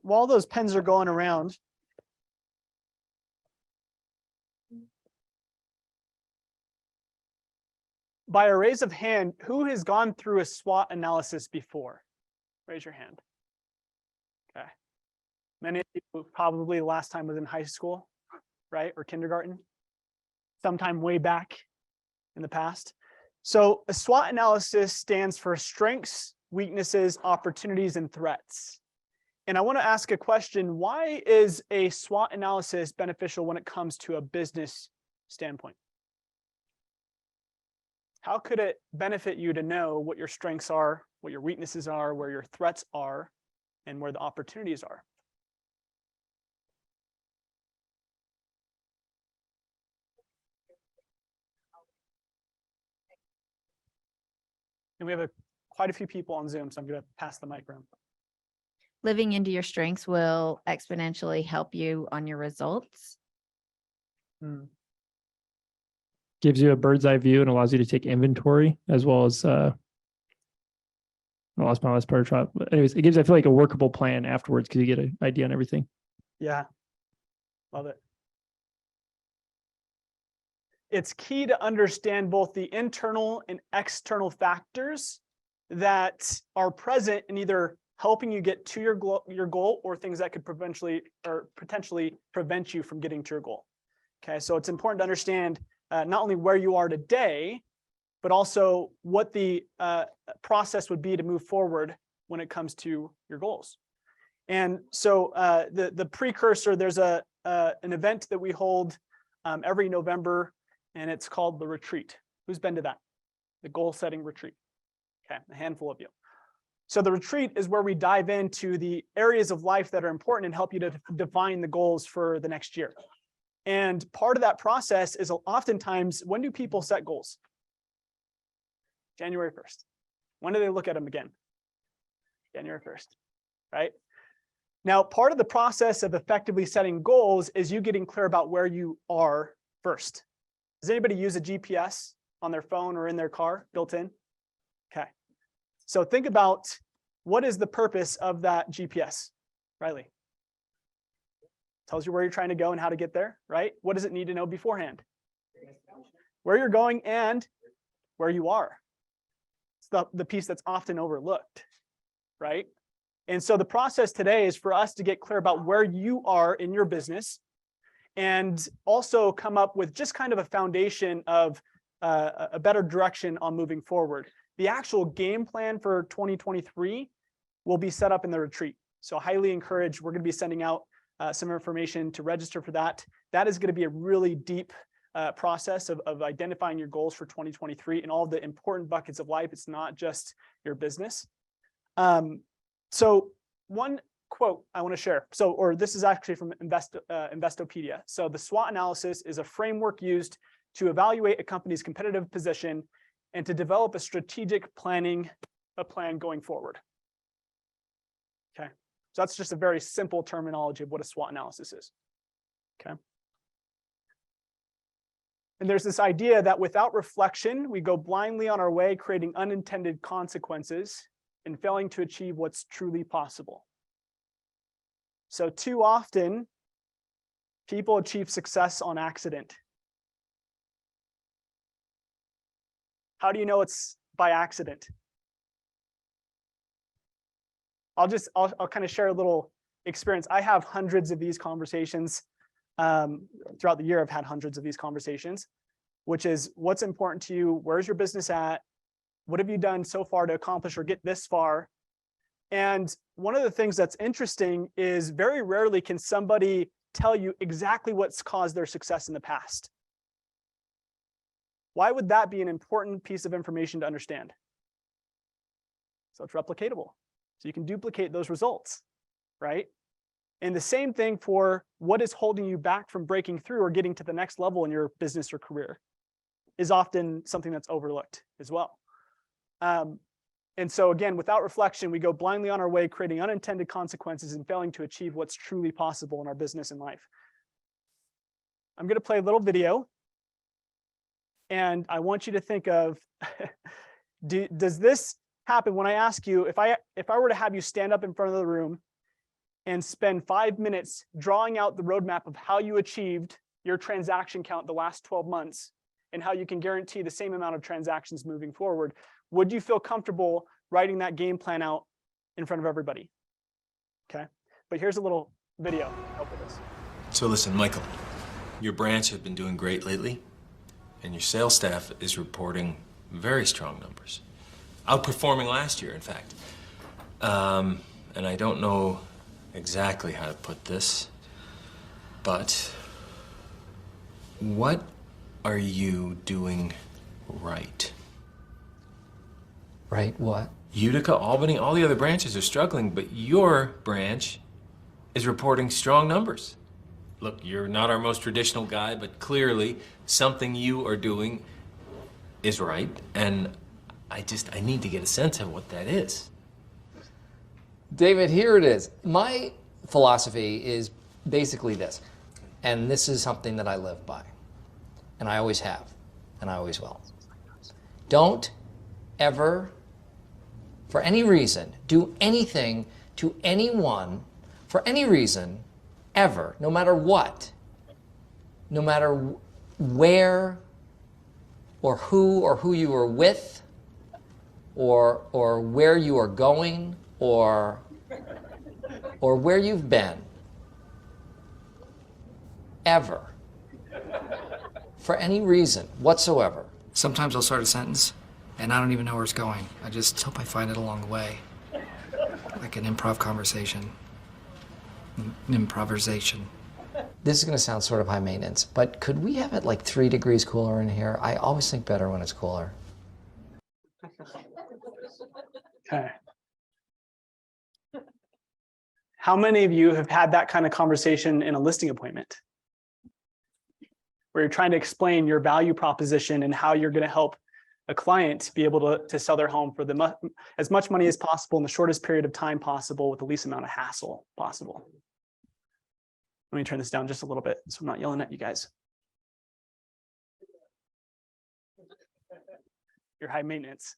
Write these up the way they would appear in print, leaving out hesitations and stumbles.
while those pens are going around, by a raise of hand, who has gone through a SWOT analysis before? Raise your hand. Okay. Many of you probably last time was in high school, right? Or kindergarten, sometime way back in the past. So a SWOT analysis stands for strengths, weaknesses, opportunities, and threats. And I want to ask a question. Why is a SWOT analysis beneficial when it comes to a business standpoint? How could it benefit you to know what your strengths are, what your weaknesses are, where your threats are, and where the opportunities are? And we have quite a few people on Zoom, so I'm going to pass the mic around. Living into your strengths will exponentially help you on your results. Gives you a bird's eye view and allows you to take inventory, as well as I lost my last part of trial. But anyways, it gives, I feel like, a workable plan afterwards because you get an idea on everything. Yeah, love it. It's key to understand both the internal and external factors that are present in either helping you get to your goal or things that could potentially prevent you from getting to your goal. Okay, so it's important to understand not only where you are today, but also what the process would be to move forward when it comes to your goals. And so the precursor, there's an event that we hold every November, and it's called the retreat. Who's been to that? The goal setting retreat. Okay, a handful of you. So the retreat is where we dive into the areas of life that are important and help you to define the goals for the next year. And part of that process is oftentimes, when do people set goals? January 1st. When do they look at them again? January 1st, right? Now, part of the process of effectively setting goals is you getting clear about where you are first. Does anybody use a GPS on their phone or in their car built in? Okay. So think about, what is the purpose of that GPS, Riley? Tells you where you're trying to go and how to get there, right? What does it need to know beforehand? Where you're going and where you are. It's the piece that's often overlooked, right? And so the process today is for us to get clear about where you are in your business, and also come up with just kind of a foundation of a better direction on moving forward. The actual game plan for 2023 will be set up in the retreat. So I highly encourage, we're going to be sending out some information to register for that. That is going to be a really deep process of identifying your goals for 2023 and all the important buckets of life. It's not just your business. So one quote I want to share. This is actually from Investopedia. So the SWOT analysis is a framework used to evaluate a company's competitive position and to develop a strategic plan going forward. Okay, so that's just a very simple terminology of what a SWOT analysis is. Okay. And there's this idea that without reflection, we go blindly on our way, creating unintended consequences and failing to achieve what's truly possible. So too often, people achieve success on accident. How do you know it's by accident? I'll kind of share a little experience. I have hundreds of these conversations. Throughout the year, I've had hundreds of these conversations, which is, what's important to you? Where's your business at? What have you done so far to accomplish or get this far? And one of the things that's interesting is very rarely can somebody tell you exactly what's caused their success in the past. Why would that be an important piece of information to understand? So it's replicatable. So you can duplicate those results, right? And the same thing for what is holding you back from breaking through or getting to the next level in your business or career is often something that's overlooked as well. And so again, without reflection, we go blindly on our way, creating unintended consequences and failing to achieve what's truly possible in our business and life. I'm going to play a little video. And I want you to think of, does this happen when I ask you, if I were to have you stand up in front of the room and spend 5 minutes drawing out the roadmap of how you achieved your transaction count the last 12 months and how you can guarantee the same amount of transactions moving forward, would you feel comfortable writing that game plan out in front of everybody? Okay, but here's a little video to help with this. So listen, Michael, your branch has been doing great lately, and your sales staff is reporting very strong numbers. Outperforming last year, in fact. And I don't know exactly how to put this, but what are you doing right? Right, what? Utica, Albany, all the other branches are struggling, but your branch is reporting strong numbers. Look, you're not our most traditional guy, but clearly something you are doing is right, and I need to get a sense of what that is. David, here it is. My philosophy is basically this, and this is something that I live by, and I always have, and I always will. Don't ever, for any reason, do anything to anyone, for any reason, ever, no matter what, no matter where or who you are with, or where you are going, or where you've been, ever, for any reason whatsoever. Sometimes I'll start a sentence and I don't even know where it's going. I just hope I find it along the way. Like an improv conversation. An improvisation. This is going to sound sort of high maintenance, but could we have it like 3 degrees cooler in here? I always think better when it's cooler. Okay. How many of you have had that kind of conversation in a listing appointment, where you're trying to explain your value proposition and how you're going to help a client be able to sell their home for as much money as possible in the shortest period of time possible with the least amount of hassle possible? Let me turn this down just a little bit so I'm not yelling at you guys. You're high maintenance.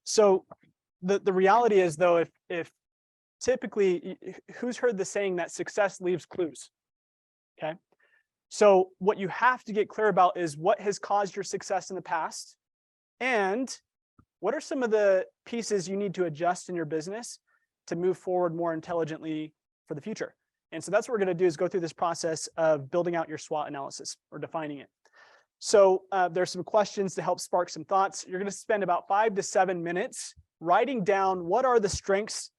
So the reality is, though, if typically, who's heard the saying that success leaves clues? Okay. So what you have to get clear about is what has caused your success in the past, and what are some of the pieces you need to adjust in your business to move forward more intelligently for the future. And so that's what we're going to do, is go through this process of building out your SWOT analysis, or defining it. So there's some questions to help spark some thoughts. You're going to spend about 5 to 7 minutes writing down what are the strengths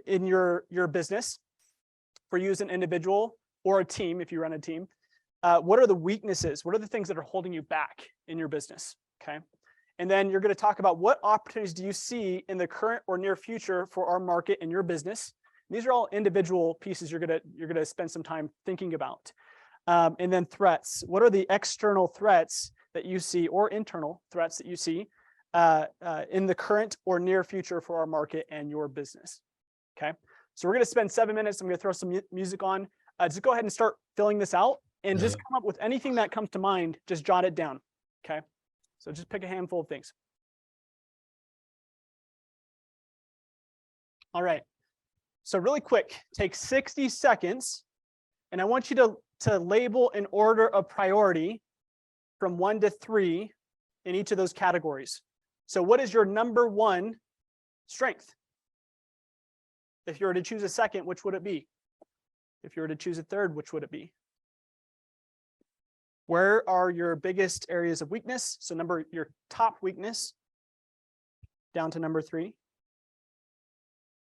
in your business for you as an individual or a team, if you run a team. What are the weaknesses? What are the things that are holding you back in your business? Okay. And then you're going to talk about what opportunities do you see in the current or near future for our market and your business. These are all individual pieces you're going to spend some time thinking about. And then threats. What are the external threats that you see, or internal threats that you see in the current or near future for our market and your business? Okay. So we're going to spend 7 minutes. I'm going to throw some music on. Just go ahead and start filling this out, and just come up with anything that comes to mind. Just jot it down. Okay. So just pick a handful of things. All right. So really quick, take 60 seconds, and I want you to label an order of priority from 1 to 3 in each of those categories. So what is your number 1 strength? If you were to choose a second, which would it be? If you were to choose a third, which would it be? Where are your biggest areas of weakness? So your top weakness down to number 3.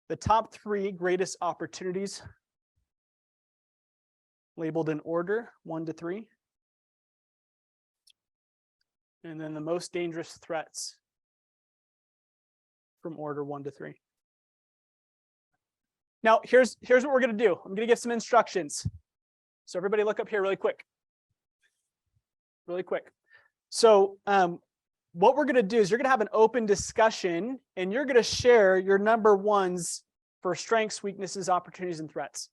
The top 3 greatest opportunities labeled in order 1 to 3. And then the most dangerous threats from order 1 to 3. Now, here's what we're going to do. I'm going to give some instructions. So everybody look up here really quick. Really quick. So what we're going to do is you're going to have an open discussion, and you're going to share your number 1s for strengths, weaknesses, opportunities, and threats.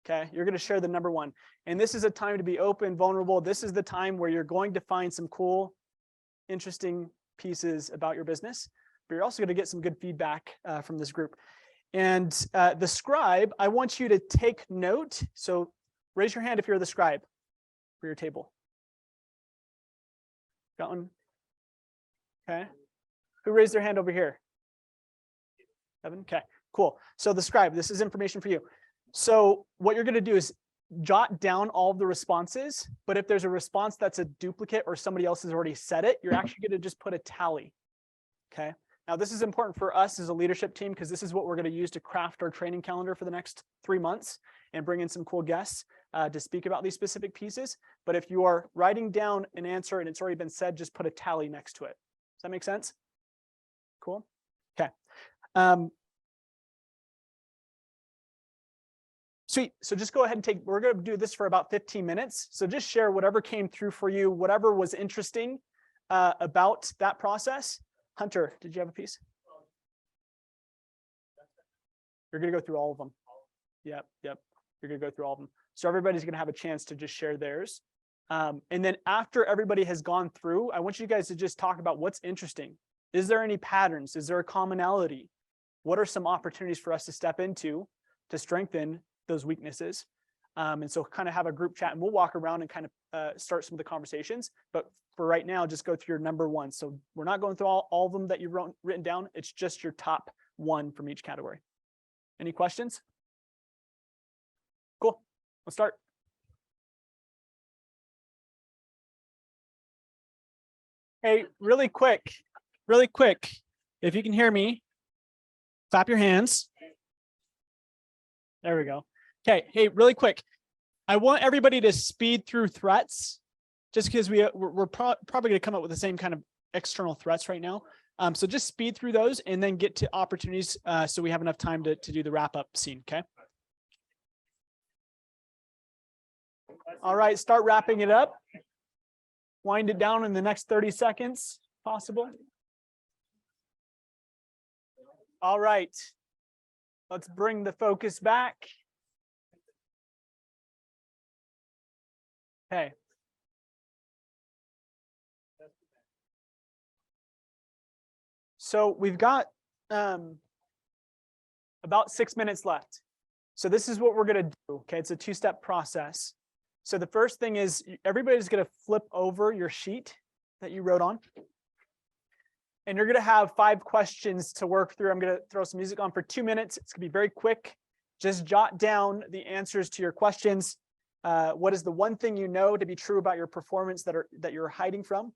Okay, you're going to share the number 1. And this is a time to be open, vulnerable. This is the time where you're going to find some cool, interesting pieces about your business, but you're also going to get some good feedback from this group. And the scribe, I want you to take note. So raise your hand if you're the scribe for your table. Got one? Okay. Who raised their hand over here? Evan? Okay, cool. So the scribe, this is information for you. So what you're going to do is jot down all of the responses, but if there's a response that's a duplicate or somebody else has already said it, you're actually going to just put a tally. Okay. Now this is important for us as a leadership team because this is what we're going to use to craft our training calendar for the next 3 months and bring in some cool guests to speak about these specific pieces. But if you are writing down an answer and it's already been said, just put a tally next to it. Does that make sense? Cool. Okay. Sweet. So just go ahead and we're going to do this for about 15 minutes. So just share whatever came through for you, whatever was interesting about that process. Hunter, did you have a piece? You're going to go through all of them. Yep. You're going to go through all of them. So everybody's going to have a chance to just share theirs. And then after everybody has gone through, I want you guys to just talk about what's interesting. Is there any patterns? Is there a commonality? What are some opportunities for us to step into to strengthen those weaknesses? And so kind of have a group chat and we'll walk around and kind of start some of the conversations. But for right now, just go through your number one. So we're not going through all of them that you've written down. It's just your top one from each category. Any questions? Cool. Let's start. Hey, really quick. If you can hear me, clap your hands. There we go. Okay. Hey, really quick. I want everybody to speed through threats just because we're probably going to come up with the same kind of external threats right now. So just speed through those and then get to opportunities so we have enough time to do the wrap up scene. Okay. All right. Start wrapping it up. Wind it down in the next 30 seconds possible. All right. Let's bring the focus back. Okay. So we've got about 6 minutes left. So this is what we're going to do. Okay, it's a two-step process. So the first thing is everybody's going to flip over your sheet that you wrote on. And you're going to have 5 questions to work through. I'm going to throw some music on for 2 minutes. It's going to be very quick. Just jot down the answers to your questions. What is the one thing you know to be true about your performance that you're hiding from?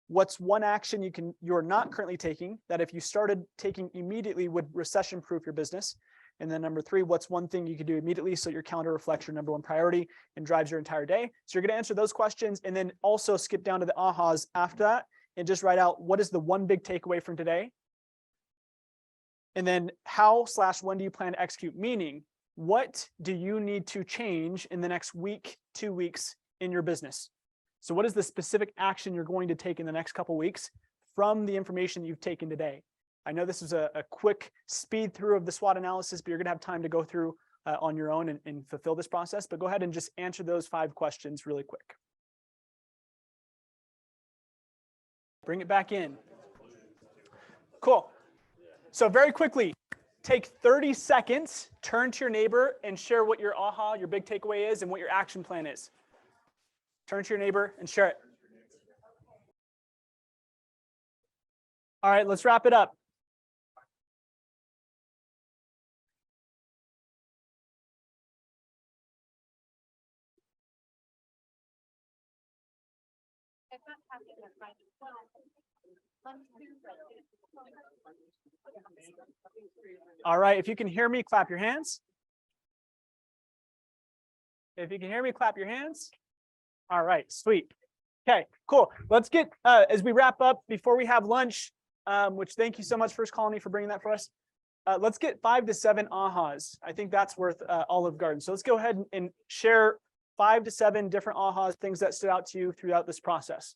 What's one action you're not currently taking that if you started taking immediately would recession-proof your business? And then number 3, what's one thing you could do immediately so your calendar reflects your number one priority and drives your entire day? So you're going to answer those questions and then also skip down to the ahas after that and just write out what is the one big takeaway from today? And then how/when do you plan to execute? Meaning, what do you need to change in the next week, 2 weeks in your business? So what is the specific action you're going to take in the next couple of weeks from the information you've taken today? I know this is a quick speed through of the SWOT analysis, but you're going to have time to go through on your own and fulfill this process. But go ahead and just answer those 5 questions really quick. Bring it back in. Cool. So very quickly, take 30 seconds, turn to your neighbor and share what your aha, your big takeaway is and what your action plan is. Turn to your neighbor and share it. All right, let's wrap it up. All right, if you can hear me, clap your hands. If you can hear me, clap your hands. All right, sweet. Okay, cool. Let's get, as we wrap up, before we have lunch, which thank you so much, First Colony, for bringing that for us. Let's get 5 to 7 ahas. I think that's worth Olive Garden. So let's go ahead and share 5 to 7 different ahas, things that stood out to you throughout this process,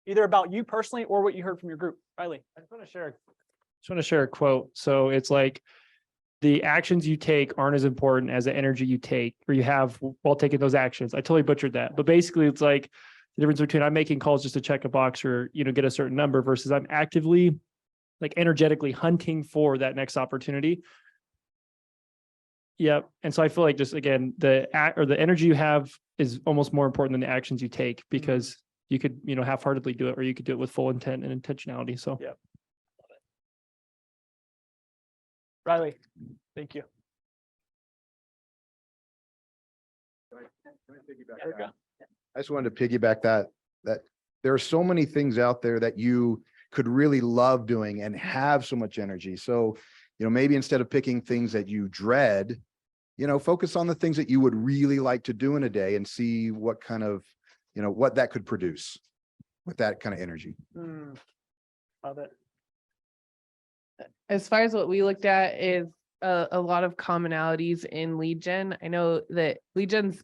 either about you personally or what you heard from your group. Riley. I just want to share a quote. So it's like, the actions you take aren't as important as the energy you take or you have while taking those actions. I totally butchered that, but basically it's like the difference between I'm making calls just to check a box or, get a certain number versus I'm actively, like energetically hunting for that next opportunity. Yep. And so I feel like just again, the act or the energy you have is almost more important than the actions you take, because you could, half-heartedly do it, or you could do it with full intent and intentionality. So Yeah. Riley, thank you. Erica? I just wanted to piggyback that there are so many things out there that you could really love doing and have so much energy. So, maybe instead of picking things that you dread, focus on the things that you would really like to do in a day and see what kind of, what that could produce with that kind of energy. Love it. As far as what we looked at is a lot of commonalities in lead gen. I know that lead gen's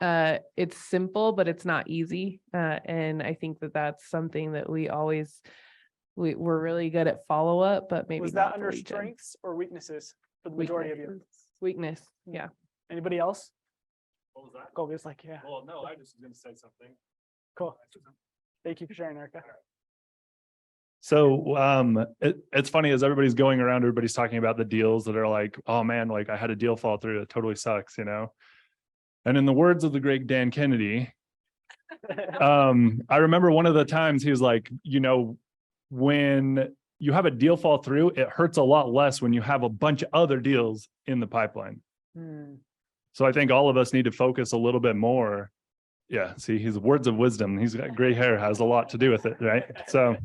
it's simple, but it's not easy. And I think that that's something that we're really good at follow up, but maybe Was not that for under lead gen. strengths or weaknesses for the majority of you? Weakness. Yeah. Anybody else? what was that? Colby's like, yeah, Well, no, I just was going to say something. cool. Thank you for sharing, Erica. So it's funny as everybody's going around, everybody's talking about the deals that are like, oh man, like I had a deal fall through. It totally sucks, And in the words of the great Dan Kennedy, I remember one of the times he was like, when you have a deal fall through, it hurts a lot less when you have a bunch of other deals in the pipeline. So I think all of us need to focus a little bit more. Yeah, see, his words of wisdom, he's got gray hair, has a lot to do with it, right? So,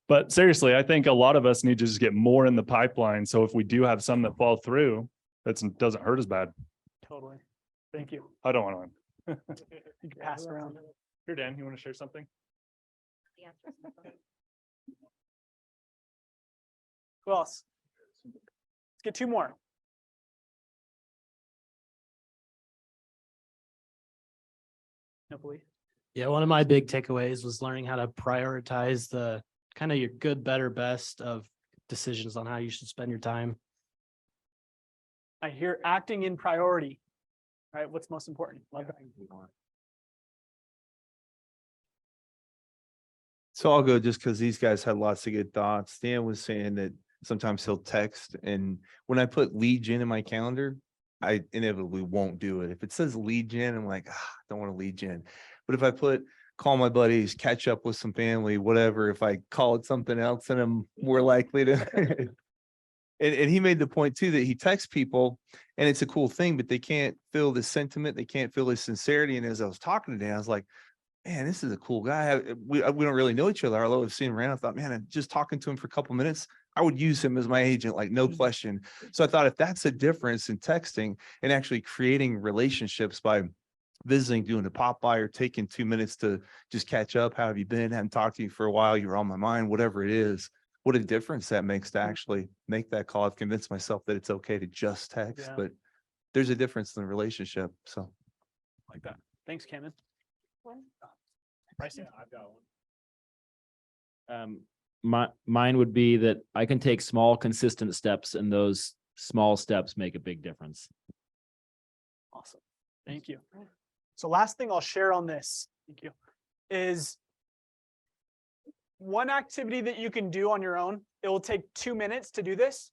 but seriously, I think a lot of us need to just get more in the pipeline. So if we do have some that fall through, that doesn't hurt as bad. Totally. Thank you. I don't want to. You can pass around. Here, Dan, you want to share something? Who else? Let's get two more. Napoli. Yeah, one of my big takeaways was learning how to prioritize the kind of your good, better, best of decisions on how you should spend your time. I hear acting in priority, right? What's most important? Love that. So I'll go just because these guys had lots of good thoughts. Dan was saying that sometimes he'll text, and when I put lead gen in my calendar, I inevitably won't do it. If it says lead gen, I'm like, I don't want to lead gen. But if I put call my buddies, catch up with some family, whatever, if I call it something else, then I'm more likely to. And he made the point too that he texts people and it's a cool thing, but they can't feel the sentiment. They can't feel the sincerity. And as I was talking to Dan, I was like, man, this is a cool guy. We don't really know each other. Although I've seen him around, I thought, man, just talking to him for a couple minutes, I would use him as my agent, like no question. So I thought if that's a difference in texting and actually creating relationships by visiting, doing a pop by or taking 2 minutes to just catch up. How have you been? Haven't talked to you for a while. You're on my mind, whatever it is. What a difference that makes to actually make that call. I've convinced myself that it's okay to just text, but there's a difference in the relationship. So Like that. Thanks, Cameron. Bryson? I've got one. Mine would be that I can take small, consistent steps, and those small steps make a big difference. Awesome. Thank you. So last thing I'll share on this, thank you, is one activity that you can do on your own. It will take 2 minutes to do this.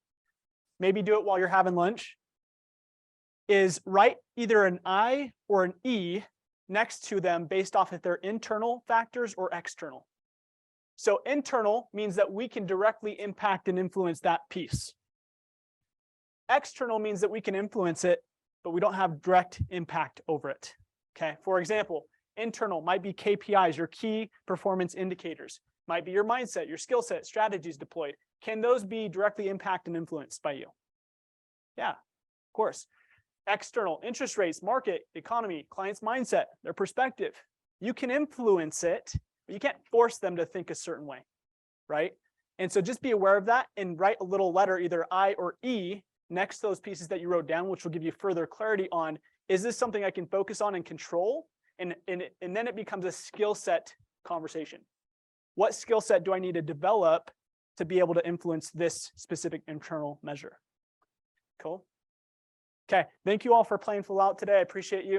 Maybe do it while you're having lunch. Is write either an I or an E next to them based off if they're internal factors or external. So internal means that we can directly impact and influence that piece. External means that we can influence it, but we don't have direct impact over it. Okay, for example, internal might be KPIs, your key performance indicators, might be your mindset, your skill set, strategies deployed. Can those be directly impacted and influenced by you? Yeah, of course. External, interest rates, market, economy, client's mindset, their perspective. You can influence it, but you can't force them to think a certain way, right? And so just be aware of that and write a little letter, either I or E, next to those pieces that you wrote down, which will give you further clarity on, is this something I can focus on and control? And then it becomes a skill set conversation. What skill set do I need to develop to be able to influence this specific internal measure? Cool. Okay, thank you all for playing full out today. I appreciate you.